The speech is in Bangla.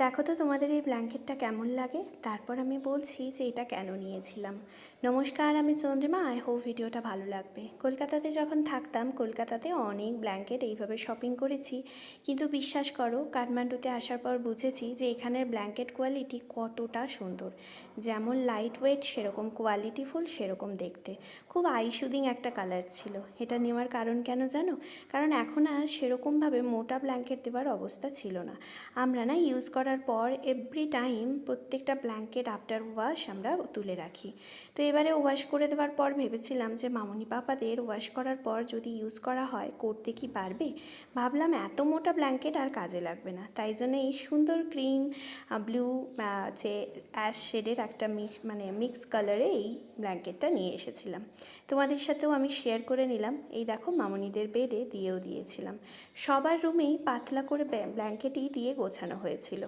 দেখো তো তোমাদের এই ব্ল্যাঙ্কেটটা কেমন লাগে, তারপর আমি বলছি যে এটা কেন নিয়েছিলাম। নমস্কার, আমি চন্দ্রিমা। আই হোপ ভিডিওটা ভালো লাগবে। কলকাতাতে যখন থাকতাম, কলকাতাতে অনেক ব্ল্যাঙ্কেট এইভাবে শপিং করেছি, কিন্তু বিশ্বাস করো, কাঠমান্ডুতে আসার পর বুঝেছি যে এখানের ব্ল্যাঙ্কেট কোয়ালিটি কতটা সুন্দর। যেমন লাইট ওয়েট, সেরকম কোয়ালিটিফুল, সেরকম দেখতে। খুব আই শুদিং একটা কালার ছিল। এটা নেওয়ার কারণ কেন জানো? কারণ এখন আর সেরকমভাবে মোটা ব্ল্যাঙ্কেট দেওয়ার অবস্থা ছিল না। আমরা না ইউজ করার পর এভরি টাইম প্রত্যেকটা ব্ল্যাঙ্কেট আফটার ওয়াশ আমরা তুলে রাখি। তো এবারে ওয়াশ করে দেওয়ার পর ভেবেছিলাম যে মামনি পাপাদের ওয়াশ করার পর যদি ইউজ করা হয়, করতে কি পারবে। ভাবলাম এত মোটা ব্ল্যাঙ্কেট আর কাজে লাগবে না, তাই জন্য এই সুন্দর ক্রিম ব্লু যে অ্যাশ শেডের একটা মিক্স কালারে এই ব্ল্যাঙ্কেটটা নিয়ে এসেছিলাম। তোমাদের সাথেও আমি শেয়ার করে নিলাম। এই দেখো, মামনিদের বেডে দিয়েও দিয়েছিলাম। সবার রুমেই পাতলা করে ব্ল্যাঙ্কেটই দিয়ে গোছানো হয়েছিল।